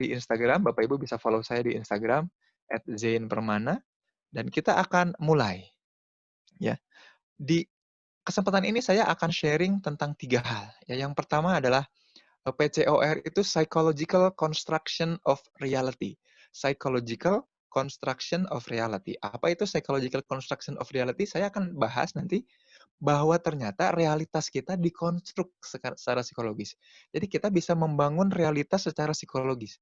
di Instagram, Bapak Ibu bisa follow saya di Instagram @zainpermana dan kita akan mulai ya. Di kesempatan ini saya akan sharing tentang 3 hal. Ya, yang pertama adalah PCOR itu Psychological Construction of Reality. Psychological Construction of Reality. Apa itu Psychological Construction of Reality? Saya akan bahas nanti bahwa ternyata realitas kita dikonstruk secara psikologis. Jadi kita bisa membangun realitas secara psikologis.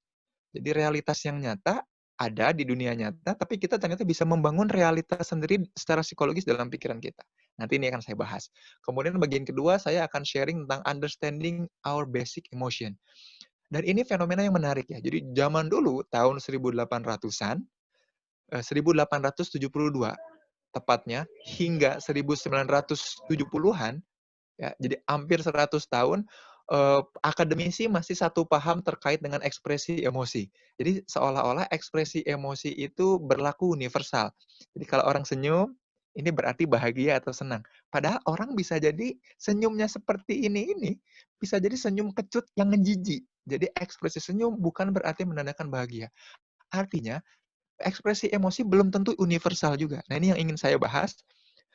Jadi realitas yang nyata ada di dunia nyata, tapi kita ternyata bisa membangun realitas sendiri secara psikologis dalam pikiran kita. Nanti ini akan saya bahas. Kemudian bagian kedua, saya akan sharing tentang understanding our basic emotion. Dan ini fenomena yang menarik ya. Jadi zaman dulu, tahun 1800-an, 1872 tepatnya, hingga 1970-an, ya, jadi hampir 100 tahun, akademisi masih satu paham terkait dengan ekspresi emosi. Jadi seolah-olah ekspresi emosi itu berlaku universal. Jadi kalau orang senyum, ini berarti bahagia atau senang. Padahal orang bisa jadi senyumnya seperti ini, bisa jadi senyum kecut yang ngejijik. Jadi ekspresi senyum bukan berarti menandakan bahagia. Artinya, ekspresi emosi belum tentu universal juga. Nah, ini yang ingin saya bahas.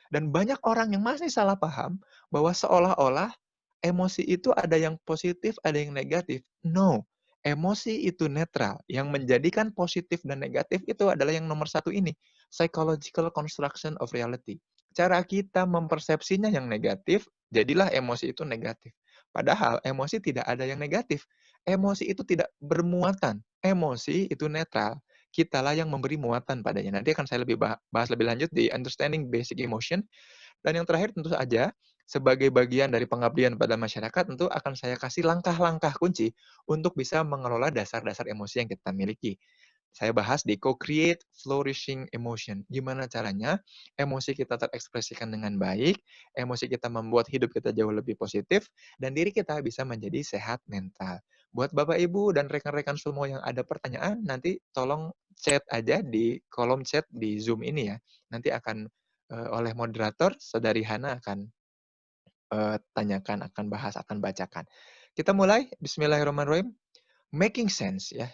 Dan banyak orang yang masih salah paham bahwa seolah-olah emosi itu ada yang positif, ada yang negatif. No, emosi itu netral. Yang menjadikan positif dan negatif itu adalah yang nomor satu ini, psychological construction of reality. Cara kita mempersepsinya yang negatif, jadilah emosi itu negatif. Padahal emosi tidak ada yang negatif. Emosi itu tidak bermuatan. Emosi itu netral. Kitalah yang memberi muatan padanya. Nanti akan saya lebih bahas lebih lanjut di understanding basic emotion. Dan yang terakhir tentu saja, sebagai bagian dari pengabdian pada masyarakat, tentu akan saya kasih langkah-langkah kunci untuk bisa mengelola dasar-dasar emosi yang kita miliki. Saya bahas di Co-Create Flourishing Emotion. Gimana caranya emosi kita terekspresikan dengan baik, emosi kita membuat hidup kita jauh lebih positif, dan diri kita bisa menjadi sehat mental. Buat Bapak, Ibu, dan rekan-rekan semua yang ada pertanyaan, nanti tolong chat aja di kolom chat di Zoom ini ya. Nanti akan oleh moderator, Saudari Hana akan tanyakan, akan bahas, akan bacakan. Kita mulai, bismillahirrahmanirrahim. Making sense ya.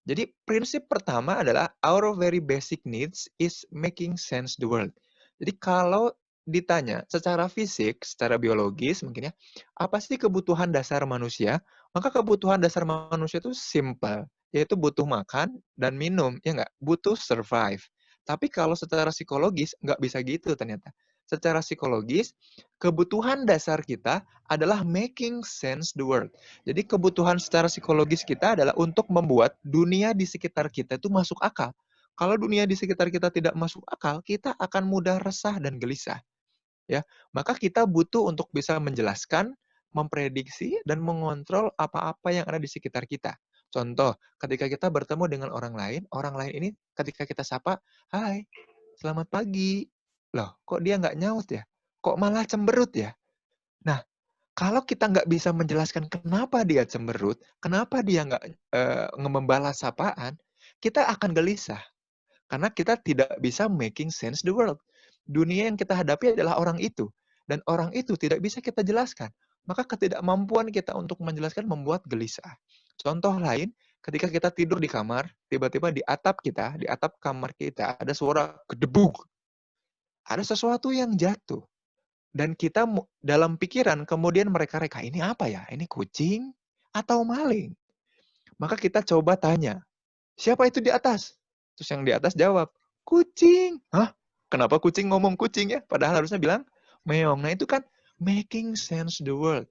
Jadi prinsip pertama adalah our very basic needs is making sense the world. Jadi kalau ditanya secara fisik, secara biologis mungkin ya, apa sih kebutuhan dasar manusia? Maka kebutuhan dasar manusia itu simple, yaitu butuh makan dan minum, ya nggak? Butuh survive. Tapi kalau secara psikologis nggak bisa gitu ternyata. Secara psikologis, kebutuhan dasar kita adalah making sense the world. Jadi kebutuhan secara psikologis kita adalah untuk membuat dunia di sekitar kita itu masuk akal. Kalau dunia di sekitar kita tidak masuk akal, kita akan mudah resah dan gelisah, ya. Maka kita butuh untuk bisa menjelaskan, memprediksi dan mengontrol apa-apa yang ada di sekitar kita. Contoh, ketika kita bertemu dengan orang lain ini ketika kita sapa, "Hai, selamat pagi." Loh, kok dia nggak nyaut ya? Kok malah cemberut ya? Nah, kalau kita nggak bisa menjelaskan kenapa dia cemberut, kenapa dia nggak, membalas sapaan, kita akan gelisah. Karena kita tidak bisa making sense the world. Dunia yang kita hadapi adalah orang itu, dan orang itu tidak bisa kita jelaskan. Maka ketidakmampuan kita untuk menjelaskan membuat gelisah. Contoh lain, ketika kita tidur di kamar, tiba-tiba di atap kita, di atap kamar kita ada suara gedebuk, ada sesuatu yang jatuh. Dan kita dalam pikiran kemudian mereka-reka, "Ini apa ya? Ini kucing atau maling?" Maka kita coba tanya, "Siapa itu di atas?" Terus yang di atas jawab, "Kucing." Hah? Kenapa kucing ngomong kucing ya? Padahal harusnya bilang meong. Nah, itu kan making sense the world.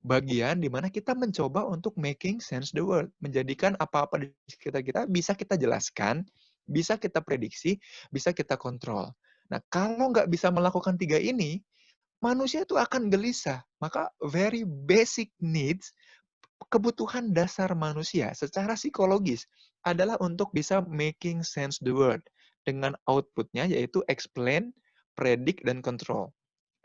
Bagian di mana kita mencoba untuk making sense the world. Menjadikan apa-apa di sekitar kita bisa kita jelaskan, bisa kita prediksi, bisa kita kontrol. Nah, kalau nggak bisa melakukan tiga ini, manusia itu akan gelisah. Maka very basic needs, kebutuhan dasar manusia secara psikologis adalah untuk bisa making sense the world dengan outputnya yaitu explain, predict, dan control.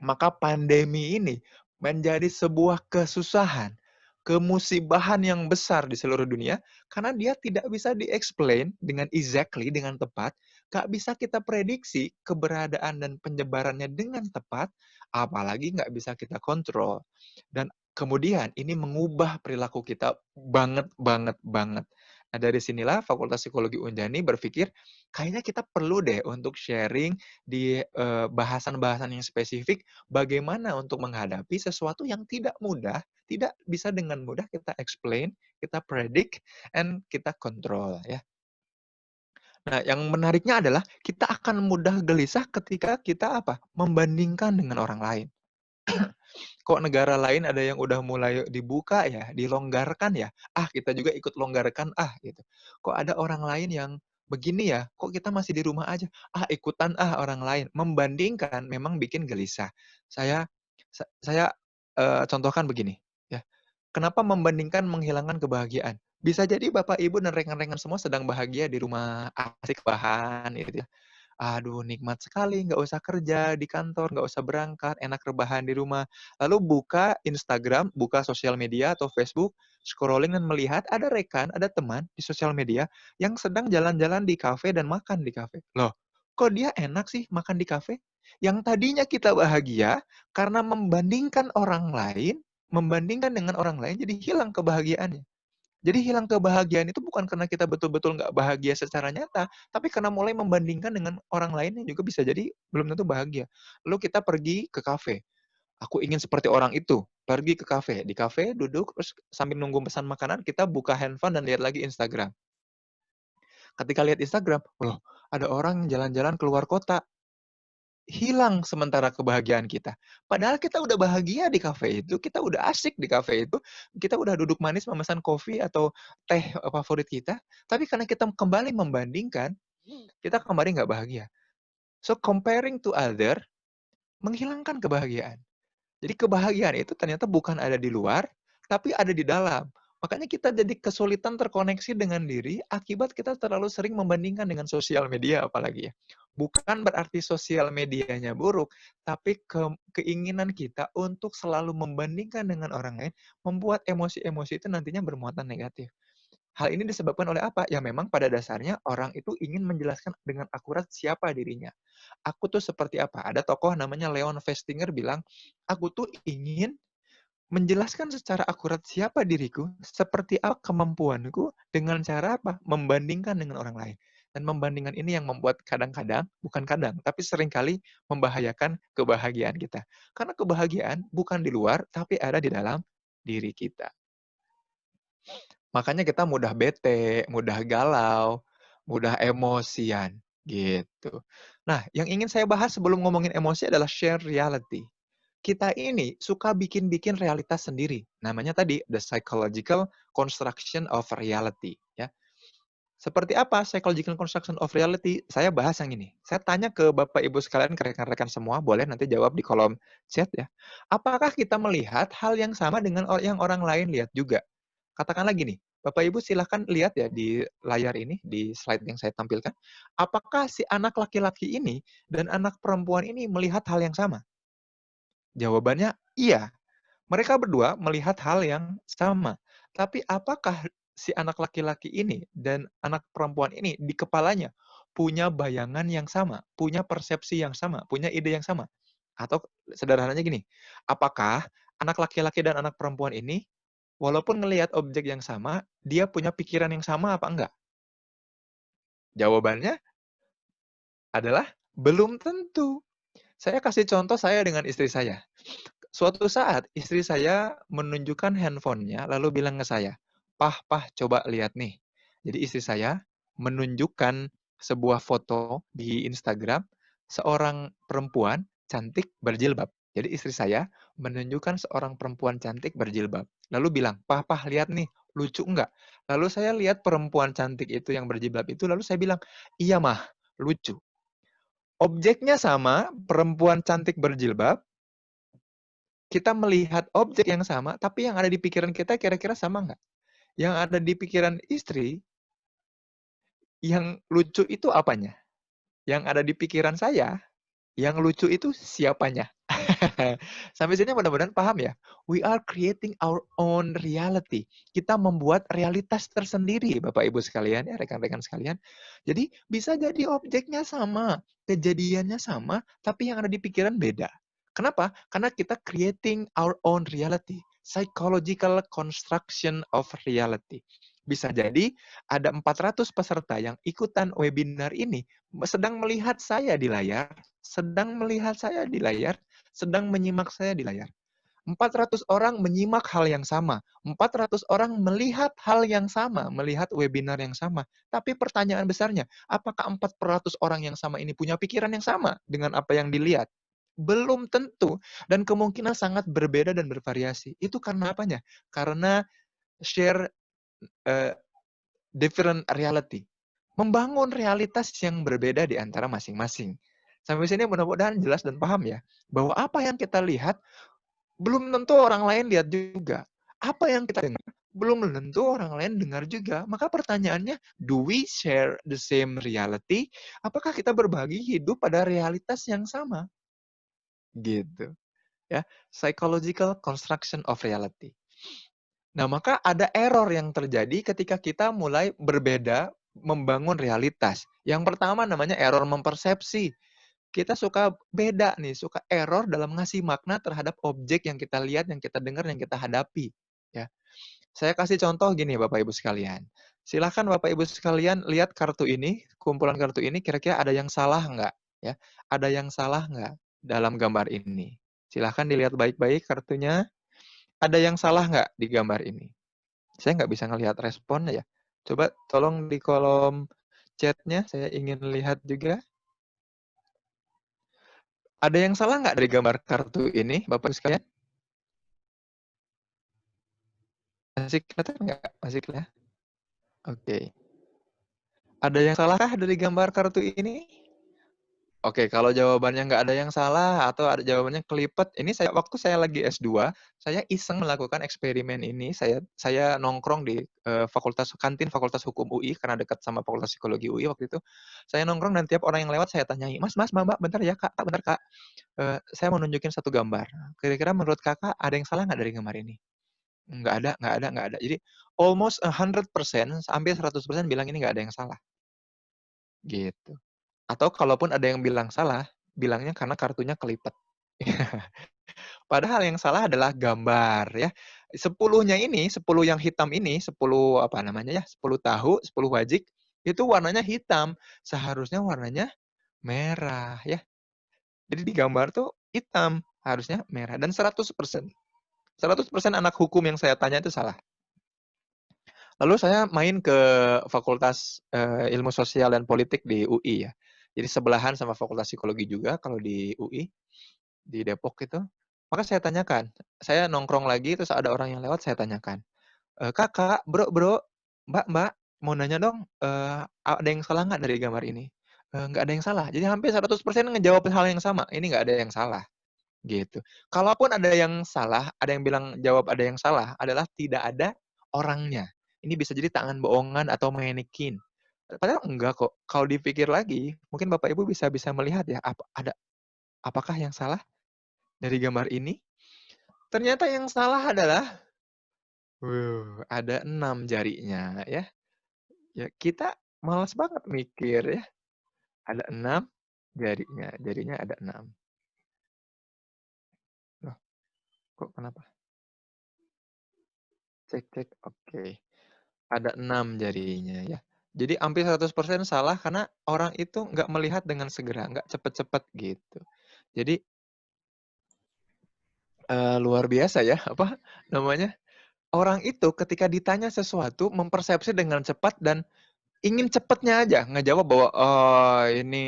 Maka pandemi ini menjadi sebuah kesusahan, kemusibahan yang besar di seluruh dunia karena dia tidak bisa di-explain dengan exactly, dengan tepat, nggak bisa kita prediksi keberadaan dan penyebarannya dengan tepat, apalagi nggak bisa kita kontrol. Dan kemudian ini mengubah perilaku kita banget, banget, banget. Nah, dari sinilah Fakultas Psikologi Unjani berpikir, kayaknya kita perlu deh untuk sharing di bahasan-bahasan yang spesifik, bagaimana untuk menghadapi sesuatu yang tidak mudah, tidak bisa dengan mudah kita explain, kita predict, and kita kontrol ya. Nah, yang menariknya adalah kita akan mudah gelisah ketika kita apa? Membandingkan dengan orang lain. Kok negara lain ada yang udah mulai dibuka ya, dilonggarkan ya, ah kita juga ikut longgarkan ah gitu. Kok ada orang lain yang begini ya, kok kita masih di rumah aja, ah ikutan ah orang lain. Membandingkan memang bikin gelisah. Saya saya contohkan begini ya, kenapa membandingkan menghilangkan kebahagiaan? Bisa jadi Bapak Ibu dan rekan-rekan semua sedang bahagia di rumah, asik bahan gitu ya. Aduh, nikmat sekali, nggak usah kerja di kantor, nggak usah berangkat, enak rebahan di rumah. Lalu buka Instagram, buka sosial media atau Facebook, scrolling dan melihat ada rekan, ada teman di sosial media yang sedang jalan-jalan di kafe dan makan di kafe. Loh, kok dia enak sih makan di kafe? Yang tadinya kita bahagia karena membandingkan dengan orang lain, jadi hilang kebahagiaannya. Jadi hilang kebahagiaan itu bukan karena kita betul-betul nggak bahagia secara nyata, tapi karena mulai membandingkan dengan orang lain yang juga bisa jadi belum tentu bahagia. Lalu kita pergi ke kafe. Aku ingin seperti orang itu. Pergi ke kafe. Di kafe duduk terus sambil nunggu pesan makanan kita buka handphone dan lihat lagi Instagram. Ketika lihat Instagram, loh, ada orang jalan-jalan keluar kota. Hilang sementara kebahagiaan kita. Padahal kita udah bahagia di kafe itu, kita udah asik di kafe itu, kita udah duduk manis memesan kopi atau teh favorit kita, tapi karena kita kembali membandingkan, kita kembali nggak bahagia. So, comparing to other menghilangkan kebahagiaan. Jadi kebahagiaan itu ternyata bukan ada di luar, tapi ada di dalam. Makanya kita jadi kesulitan terkoneksi dengan diri akibat kita terlalu sering membandingkan dengan sosial media apalagi ya. Bukan berarti sosial medianya buruk, tapi keinginan kita untuk selalu membandingkan dengan orang lain membuat emosi-emosi itu nantinya bermuatan negatif. Hal ini disebabkan oleh apa? Ya memang pada dasarnya orang itu ingin menjelaskan dengan akurat siapa dirinya. Aku tuh seperti apa? Ada tokoh namanya Leon Festinger bilang, aku tuh ingin menjelaskan secara akurat siapa diriku, seperti apa kemampuanku, dengan cara apa? Membandingkan dengan orang lain. Dan membandingkan ini yang membuat kadang-kadang, bukan kadang, tapi seringkali membahayakan kebahagiaan kita. Karena kebahagiaan bukan di luar, tapi ada di dalam diri kita. Makanya kita mudah bete, mudah galau, mudah emosian, gitu. Nah, yang ingin saya bahas sebelum ngomongin emosi adalah share reality. Kita ini suka bikin-bikin realitas sendiri. Namanya tadi the psychological construction of reality, ya. Seperti apa psychological construction of reality? Saya bahas yang ini. Saya tanya ke Bapak Ibu sekalian, ke rekan-rekan semua, boleh nanti jawab di kolom chat ya. Apakah kita melihat hal yang sama dengan yang orang lain lihat juga? Katakanlah gini, Bapak Ibu silahkan lihat ya di layar ini, di slide yang saya tampilkan. Apakah si anak laki-laki ini dan anak perempuan ini melihat hal yang sama? Jawabannya iya. Mereka berdua melihat hal yang sama. Tapi apakah si anak laki-laki ini dan anak perempuan ini di kepalanya punya bayangan yang sama, punya persepsi yang sama, punya ide yang sama? Atau sederhananya gini, apakah anak laki-laki dan anak perempuan ini walaupun ngelihat objek yang sama, dia punya pikiran yang sama apa enggak? Jawabannya adalah belum tentu. Saya kasih contoh saya dengan istri saya. Suatu saat istri saya menunjukkan handphonenya lalu bilang ke saya, "Pah, coba lihat nih." Jadi istri saya menunjukkan sebuah foto di Instagram seorang perempuan cantik berjilbab. Jadi istri saya menunjukkan seorang perempuan cantik berjilbab. Lalu bilang, "Pah, lihat nih, lucu enggak?" Lalu saya lihat perempuan cantik itu yang berjilbab itu, lalu saya bilang, "Iya mah, lucu." Objeknya sama, perempuan cantik berjilbab, kita melihat objek yang sama, tapi yang ada di pikiran kita kira-kira sama nggak? Yang ada di pikiran istri, yang lucu itu apanya? Yang ada di pikiran saya, yang lucu itu siapanya? Sampai sini mudah-mudahan paham ya. We are creating our own reality. Kita membuat realitas tersendiri, Bapak Ibu sekalian, ya rekan-rekan sekalian. Jadi bisa jadi objeknya sama, kejadiannya sama, tapi yang ada di pikiran beda. Kenapa? Karena kita creating our own reality. Psychological construction of reality. Bisa jadi ada 400 peserta yang ikutan webinar ini sedang melihat saya di layar, sedang menyimak saya di layar. 400 orang menyimak hal yang sama, 400 orang melihat hal yang sama, melihat webinar yang sama. Tapi pertanyaan besarnya, apakah 400 orang yang sama ini punya pikiran yang sama dengan apa yang dilihat? Belum tentu, dan kemungkinan sangat berbeda dan bervariasi. Itu karena apanya? Karena share, eee, different reality. Membangun realitas yang berbeda di antara masing-masing. Sampai sini mudah-mudahan jelas dan paham ya, bahwa apa yang kita lihat belum tentu orang lain lihat juga. Apa yang kita dengar, belum tentu orang lain dengar juga. Maka pertanyaannya, do we share the same reality? Apakah kita berbagi hidup pada realitas yang sama? Gitu, ya. Psychological construction of reality. Nah, maka ada error yang terjadi ketika kita mulai berbeda membangun realitas. Yang pertama namanya error mempersepsi. Kita suka beda nih, suka error dalam ngasih makna terhadap objek yang kita lihat, yang kita dengar, yang kita hadapi, ya. Saya kasih contoh gini Bapak Ibu sekalian. Silahkan Bapak Ibu sekalian lihat kartu ini, kumpulan kartu ini kira-kira ada yang salah nggak? Ya, ada yang salah nggak dalam gambar ini? Silahkan dilihat baik-baik kartunya. Ada yang salah nggak di gambar ini? Saya nggak bisa ngelihat responnya ya. Coba tolong di kolom chat-nya, saya ingin lihat juga. Ada yang salah nggak dari gambar kartu ini, Bapak sekalian? Masih kelihatan nggak? Masih kelihatan? Oke. Ada yang salahkah dari gambar kartu ini? Oke, kalau jawabannya nggak ada yang salah atau ada jawabannya kelipet, ini waktu saya lagi S2, saya iseng melakukan eksperimen ini. Saya nongkrong di kantin Fakultas Hukum UI karena dekat sama Fakultas Psikologi UI waktu itu. Saya nongkrong dan tiap orang yang lewat saya tanyai, "Mas, Mas, Mbak, Mbak, bentar ya, Kak, bentar, Kak. Saya mau nunjukin satu gambar. Kira-kira menurut Kakak ada yang salah nggak dari gambar ini?" Nggak ada, nggak ada, nggak ada. Jadi almost 100%, hampir 100% bilang ini nggak ada yang salah, gitu. Atau kalaupun ada yang bilang salah, bilangnya karena kartunya kelipet. Padahal yang salah adalah gambar ya. 10-nya ini, 10 yang hitam ini, 10 apa namanya ya, 10 tahu, 10 wajik, itu warnanya hitam. Seharusnya warnanya merah ya. Jadi di gambar tuh hitam, harusnya merah. Dan 100% anak hukum yang saya tanya itu salah. Lalu saya main ke Fakultas, Ilmu Sosial dan Politik di UI ya. Jadi sebelahan sama Fakultas Psikologi juga kalau di UI, di Depok itu. Maka saya tanyakan, saya nongkrong lagi terus ada orang yang lewat saya tanyakan, "Kakak, Bro Bro, Mbak Mbak, mau nanya dong, ada yang salah nggak dari gambar ini?" "Nggak ada yang salah." Jadi hampir 100% ngejawab hal yang sama, ini nggak ada yang salah, gitu. Kalaupun ada yang salah, ada yang bilang jawab ada yang salah, adalah tidak ada orangnya. Ini bisa jadi tangan bohongan atau manekin. Padahal enggak kok. Kalau dipikir lagi, mungkin Bapak Ibu bisa bisa melihat ya, apakah yang salah dari gambar ini? Ternyata yang salah adalah, ada 6 jarinya ya. Ya kita malas banget mikir ya, ada 6 jarinya, jarinya ada 6. Loh, kok kenapa? Cek cek, oke. Ada 6 jarinya ya. Jadi hampir 100% salah karena orang itu nggak melihat dengan segera, nggak cepet-cepet gitu. Jadi, luar biasa ya, apa namanya, orang itu ketika ditanya sesuatu mempersepsi dengan cepat dan ingin cepetnya aja ngejawab bahwa, "Oh, ini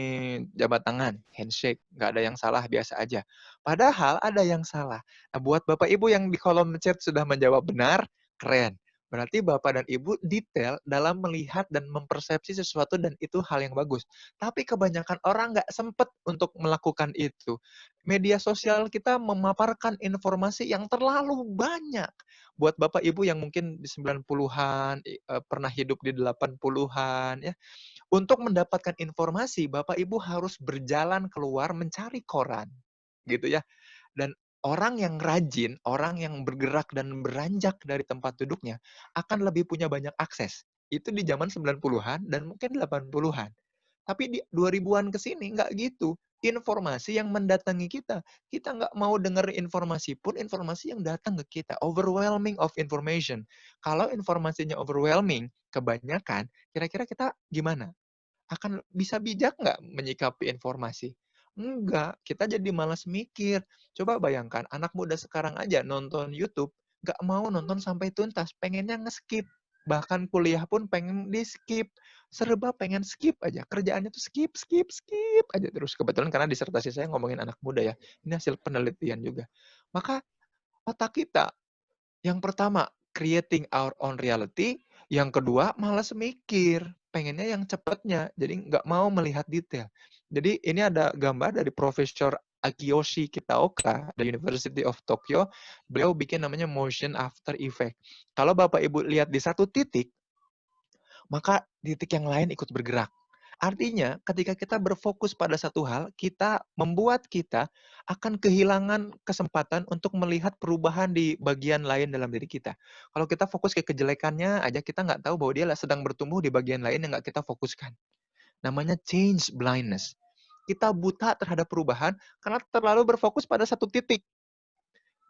jabat tangan, handshake, nggak ada yang salah, biasa aja." Padahal ada yang salah. Nah, buat Bapak Ibu yang di kolom chat sudah menjawab benar, keren. Berarti Bapak dan Ibu detail dalam melihat dan mempersepsi sesuatu dan itu hal yang bagus. Tapi kebanyakan orang nggak sempet untuk melakukan itu. Media sosial kita memaparkan informasi yang terlalu banyak. Buat Bapak Ibu yang mungkin di 90-an, pernah hidup di 80-an ya, untuk mendapatkan informasi Bapak Ibu harus berjalan keluar mencari koran, gitu ya. Dan orang yang rajin, orang yang bergerak dan beranjak dari tempat duduknya akan lebih punya banyak akses. Itu di zaman 90-an dan mungkin 80-an. Tapi di 2000-an ke sini nggak gitu. informasi yang mendatangi kita. Kita nggak mau dengar informasi pun, informasi yang datang ke kita. Overwhelming of information. Kalau informasinya overwhelming, kebanyakan, kira-kira kita gimana? Akan bisa bijak nggak menyikapi informasi? Enggak, kita jadi malas mikir. Coba bayangkan, anak muda sekarang aja nonton YouTube, nggak mau nonton sampai tuntas, pengennya nge-skip. Bahkan kuliah pun pengen di-skip. Serba pengen skip aja. Kerjaannya tuh skip, skip, skip aja terus. Kebetulan karena disertasi saya ngomongin anak muda ya. Ini hasil penelitian juga. Maka otak kita yang pertama, creating our own reality. Yang kedua, malas mikir. Pengennya yang cepatnya. Jadi nggak mau melihat detail. Jadi ini ada gambar dari Profesor Akiyoshi Kitaoka dari University of Tokyo. Beliau bikin namanya motion after effect. Kalau Bapak Ibu lihat di satu titik, maka titik yang lain ikut bergerak. Artinya, ketika kita berfokus pada satu hal, membuat kita akan kehilangan kesempatan untuk melihat perubahan di bagian lain dalam diri kita. Kalau kita fokus ke kejelekannya aja, kita nggak tahu bahwa dia sedang bertumbuh di bagian lain yang nggak kita fokuskan. Namanya change blindness. Kita buta terhadap perubahan karena terlalu berfokus pada satu titik.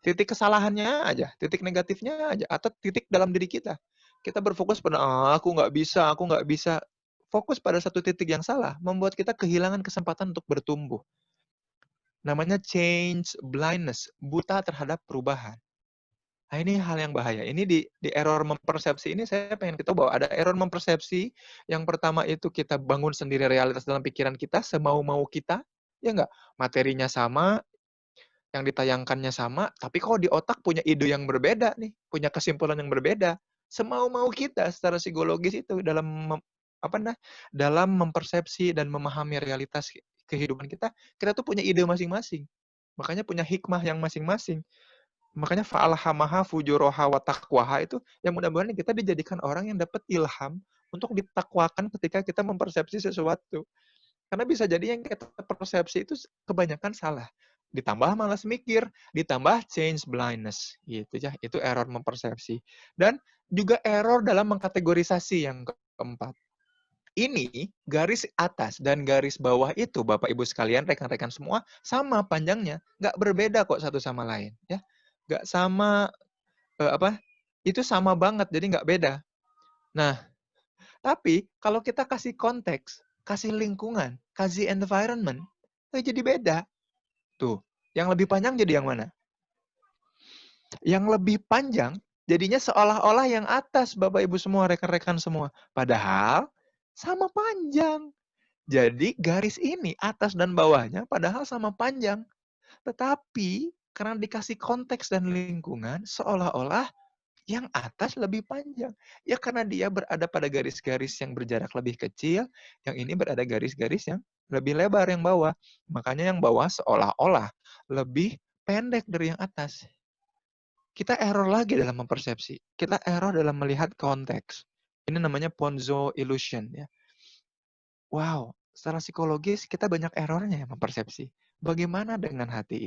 Titik kesalahannya aja, titik negatifnya aja, atau titik dalam diri kita. Kita berfokus pada, aku nggak bisa, aku nggak bisa. Fokus pada satu titik yang salah, membuat kita kehilangan kesempatan untuk bertumbuh. Namanya change blindness, buta terhadap perubahan. Nah, ini hal yang bahaya. Ini di error mempersepsi ini saya pengen kita bahwa ada error mempersepsi. Yang pertama itu kita bangun sendiri realitas dalam pikiran kita, semau-mau kita. Ya nggak? Materinya sama, yang ditayangkannya sama, tapi kok di otak punya ide yang berbeda nih, punya kesimpulan yang berbeda. Semau-mau kita secara psikologis itu dalam mempersepsi dan memahami realitas kehidupan kita, kita tuh punya ide masing-masing. Makanya punya hikmah yang masing-masing. Makanya fa'alhamaha fujuraha wa taqwaha itu yang mudah-mudahan kita dijadikan orang yang dapat ilham untuk ditakwakan ketika kita mempersepsi sesuatu. Karena bisa jadi yang kita persepsi itu kebanyakan salah. Ditambah malas mikir, ditambah change blindness. Gitu ya, itu error mempersepsi. Dan juga error dalam mengkategorisasi yang keempat. Ini garis atas dan garis bawah itu, Bapak Ibu sekalian, rekan-rekan semua, sama panjangnya. Nggak berbeda kok satu sama lain. Ya, nggak sama, itu sama banget, jadi nggak beda. Nah, tapi kalau kita kasih konteks, kasih lingkungan, kasih environment, jadi beda. Tuh, yang lebih panjang jadi yang mana? Yang lebih panjang jadinya seolah-olah yang atas, Bapak Ibu semua, rekan-rekan semua. Padahal sama panjang. Jadi garis ini atas dan bawahnya padahal sama panjang. Tetapi karena dikasih konteks dan lingkungan, seolah-olah yang atas lebih panjang. Ya karena dia berada pada garis-garis yang berjarak lebih kecil, yang ini berada garis-garis yang lebih lebar yang bawah. Makanya yang bawah seolah-olah lebih pendek dari yang atas. Kita error lagi dalam mempersepsi. Kita error dalam melihat konteks. Ini namanya Ponzo illusion ya. Wow, secara psikologis kita banyak errornya ya mempersepsi. Bagaimana dengan hati ini?